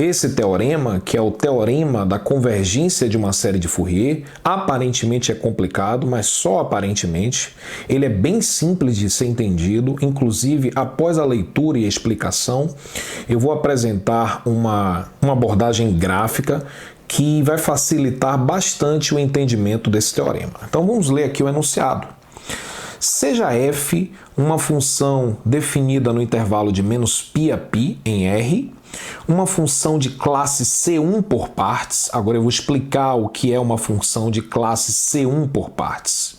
Esse teorema, que é o teorema da convergência de uma série de Fourier, aparentemente é complicado, mas só aparentemente. Ele é bem simples de ser entendido, inclusive após a leitura e a explicação, eu vou apresentar uma abordagem gráfica que vai facilitar bastante o entendimento desse teorema. Então vamos ler aqui o enunciado. Seja f uma função definida no intervalo de -π a π em R, uma função de classe C1 por partes. Agora eu vou explicar o que é uma função de classe C1 por partes.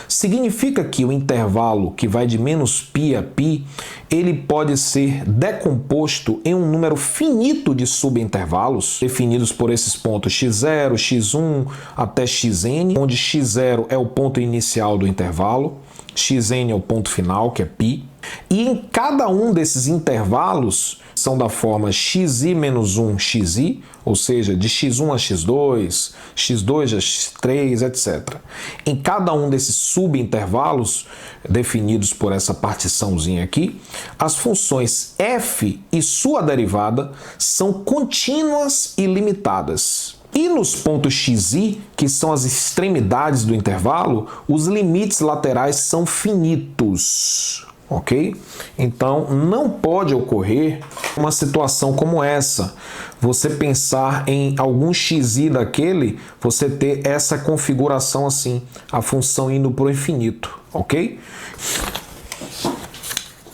Significa que o intervalo que vai de -π a π, ele pode ser decomposto em um número finito de subintervalos, definidos por esses pontos x0, x1 até xn, onde x0 é o ponto inicial do intervalo, xn é o ponto final, que é π. E em cada um desses intervalos são da forma xi menos 1 xi, ou seja, de x1 a x2, x2 a x3, etc. Em cada um desses subintervalos, definidos por essa partiçãozinha aqui, as funções f e sua derivada são contínuas e limitadas. E nos pontos xi, que são as extremidades do intervalo, os limites laterais são finitos. Ok? Então, não pode ocorrer uma situação como essa. Você pensar em algum xi daquele, você ter essa configuração assim, a função indo para o infinito. Ok?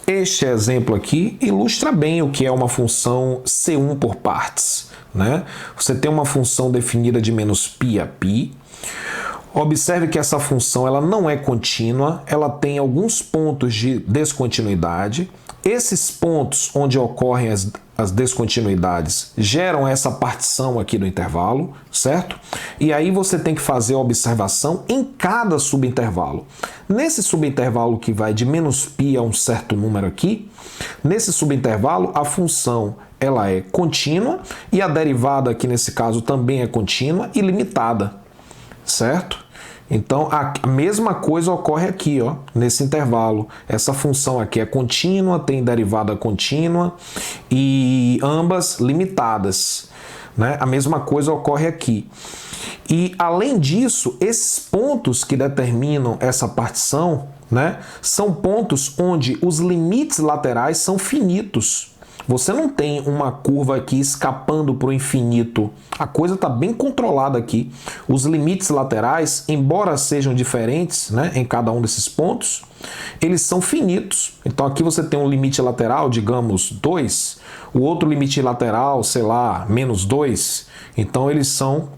Este exemplo aqui ilustra bem o que é uma função C1 por partes, né? Você tem uma função definida de -π a π. Observe que essa função ela não é contínua, ela tem alguns pontos de descontinuidade. Esses pontos onde ocorrem as descontinuidades geram essa partição aqui do intervalo, certo? E aí você tem que fazer a observação em cada subintervalo. Nesse subintervalo que vai de -π a um certo número aqui, nesse subintervalo a função ela é contínua e a derivada aqui nesse caso também é contínua e limitada, certo? Então, a mesma coisa ocorre aqui, ó, nesse intervalo. Essa função aqui é contínua, tem derivada contínua e ambas limitadas, né? A mesma coisa ocorre aqui. E, além disso, esses pontos que determinam essa partição, né, são pontos onde os limites laterais são finitos. Você não tem uma curva aqui escapando para o infinito. A coisa está bem controlada aqui. Os limites laterais, embora sejam diferentes, né, em cada um desses pontos, eles são finitos. Então aqui você tem um limite lateral, digamos, 2. O outro limite lateral, sei lá, -2. Então eles são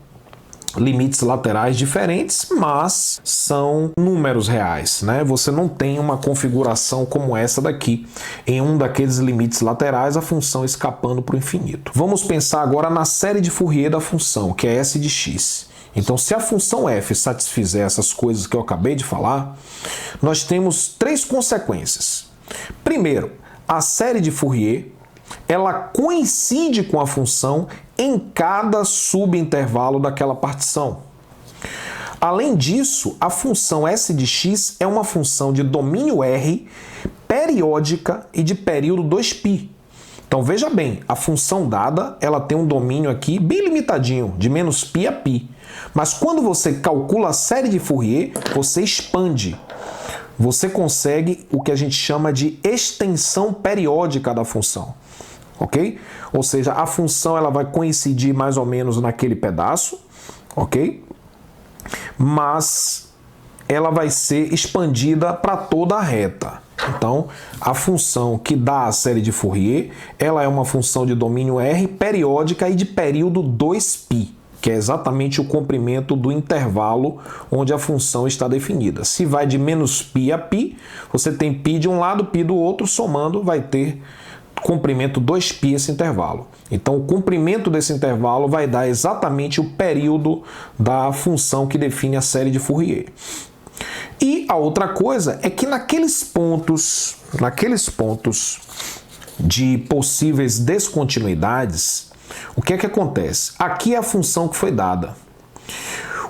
limites laterais diferentes, mas são números reais, né? Você não tem uma configuração como essa daqui, em um daqueles limites laterais, a função escapando para o infinito. Vamos pensar agora na série de Fourier da função, que é S de x. Então, se a função f satisfizer essas coisas que eu acabei de falar, nós temos três consequências. Primeiro, a série de Fourier ela coincide com a função em cada subintervalo daquela partição. Além disso, a função S de x é uma função de domínio R, periódica e de período 2π. Então veja bem, a função dada ela tem um domínio aqui bem limitadinho, de -π a π. Mas quando você calcula a série de Fourier, você expande. Você consegue o que a gente chama de extensão periódica da função. Ok? Ou seja, a função ela vai coincidir mais ou menos naquele pedaço, ok? Mas ela vai ser expandida para toda a reta. Então, a função que dá a série de Fourier, ela é uma função de domínio R, periódica e de período 2π, que é exatamente o comprimento do intervalo onde a função está definida. Se vai de -π a π, você tem π de um lado, π do outro, somando vai ter comprimento 2π esse intervalo. Então, o comprimento desse intervalo vai dar exatamente o período da função que define a série de Fourier. E a outra coisa é que naqueles pontos de possíveis descontinuidades, o que é que acontece? Aqui é a função que foi dada.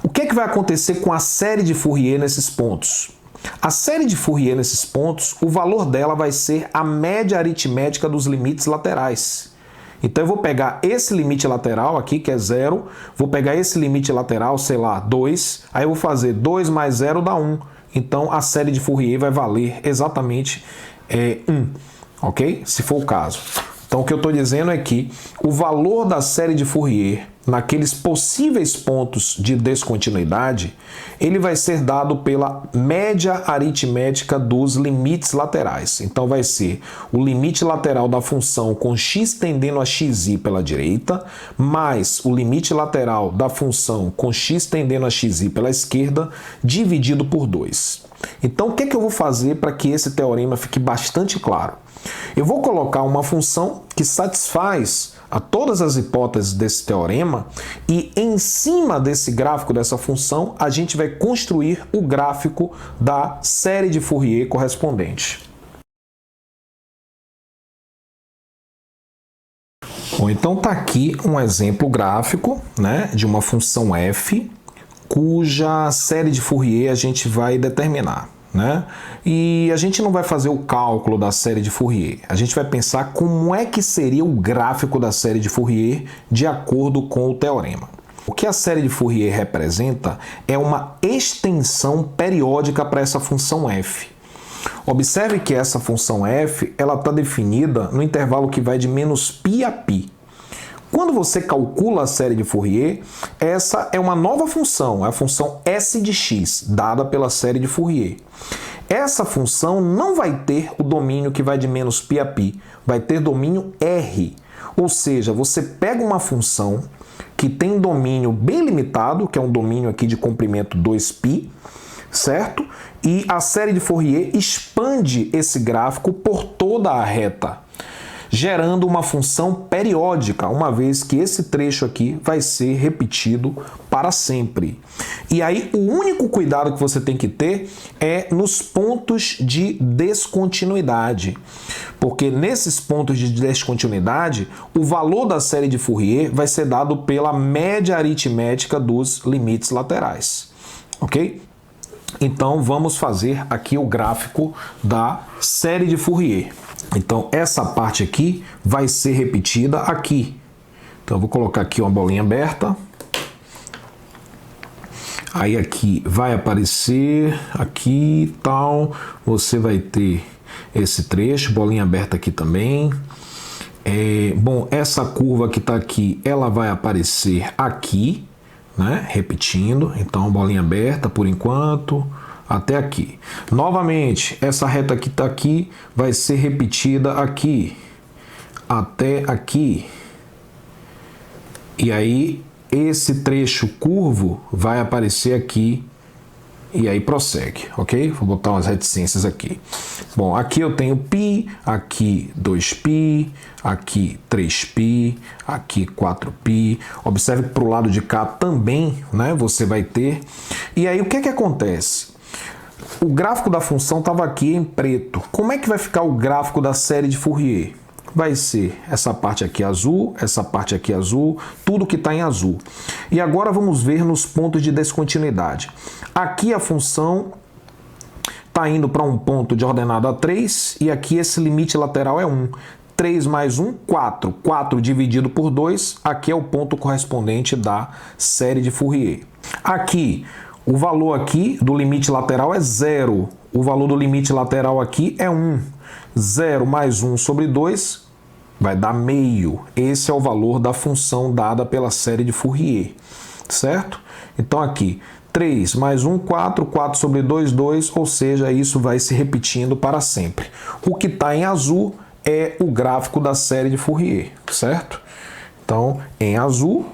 O que é que vai acontecer com a série de Fourier nesses pontos? A série de Fourier nesses pontos, o valor dela vai ser a média aritmética dos limites laterais. Então eu vou pegar esse limite lateral aqui, que é 0, vou pegar esse limite lateral, sei lá, 2, aí eu vou fazer 2 mais 0 dá 1. Então a série de Fourier vai valer exatamente 1, ok? Se for o caso. Então o que eu estou dizendo é que o valor da série de Fourier naqueles possíveis pontos de descontinuidade, ele vai ser dado pela média aritmética dos limites laterais. Então vai ser o limite lateral da função com x tendendo a xi pela direita, mais o limite lateral da função com x tendendo a xi pela esquerda, dividido por 2. Então o que eu vou fazer para que esse teorema fique bastante claro? Eu vou colocar uma função que satisfaz a todas as hipóteses desse teorema e em cima desse gráfico dessa função a gente vai construir o gráfico da série de Fourier correspondente. Bom, então tá aqui um exemplo gráfico, né, de uma função f cuja série de Fourier a gente vai determinar. Né? E a gente não vai fazer o cálculo da série de Fourier, a gente vai pensar como é que seria o gráfico da série de Fourier de acordo com o teorema. O que a série de Fourier representa é uma extensão periódica para essa função f. Observe que essa função f está definida no intervalo que vai de -π a π. Quando você calcula a série de Fourier, essa é uma nova função, é a função s de x, dada pela série de Fourier. Essa função não vai ter o domínio que vai de -π a π, vai ter domínio R. Ou seja, você pega uma função que tem domínio bem limitado, que é um domínio aqui de comprimento 2π, certo? E a série de Fourier expande esse gráfico por toda a reta, gerando uma função periódica, uma vez que esse trecho aqui vai ser repetido para sempre. E aí o único cuidado que você tem que ter é nos pontos de descontinuidade, porque nesses pontos de descontinuidade, o valor da série de Fourier vai ser dado pela média aritmética dos limites laterais, ok? Então vamos fazer aqui o gráfico da série de Fourier. Então essa parte aqui vai ser repetida aqui. Então eu vou colocar aqui uma bolinha aberta. Aí aqui vai aparecer, aqui tal, você vai ter esse trecho, bolinha aberta aqui também. Bom, essa curva que está aqui, ela vai aparecer aqui, né? Repetindo, então bolinha aberta por enquanto, até aqui. Novamente, essa reta que está aqui vai ser repetida aqui, até aqui. E aí, esse trecho curvo vai aparecer aqui e aí prossegue, ok? Vou botar umas reticências aqui. Bom, aqui eu tenho π, aqui 2π, aqui 3π, aqui 4π. Observe que para o lado de cá também, né, você vai ter. E aí o que acontece? O gráfico da função estava aqui em preto. Como é que vai ficar o gráfico da série de Fourier? Vai ser essa parte aqui azul, essa parte aqui azul, tudo que está em azul. E agora vamos ver nos pontos de descontinuidade. Aqui a função está indo para um ponto de ordenada 3 e aqui esse limite lateral é 1. 3 mais 1, 4. 4 dividido por 2, aqui é o ponto correspondente da série de Fourier. Aqui, o valor aqui do limite lateral é 0. O valor do limite lateral aqui é 1. 0 mais 1 sobre 2 vai dar meio. Esse é o valor da função dada pela série de Fourier, certo? Então aqui, 3 mais 1, 4, 4 sobre 2, 2, ou seja, isso vai se repetindo para sempre. O que está em azul é o gráfico da série de Fourier, certo? Então, em azul,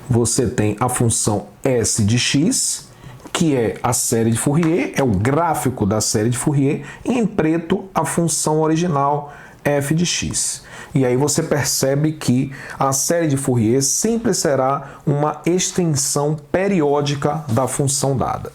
você tem a função s de x, que é a série de Fourier, é o gráfico da série de Fourier, e em preto a função original f de x. E aí você percebe que a série de Fourier sempre será uma extensão periódica da função dada.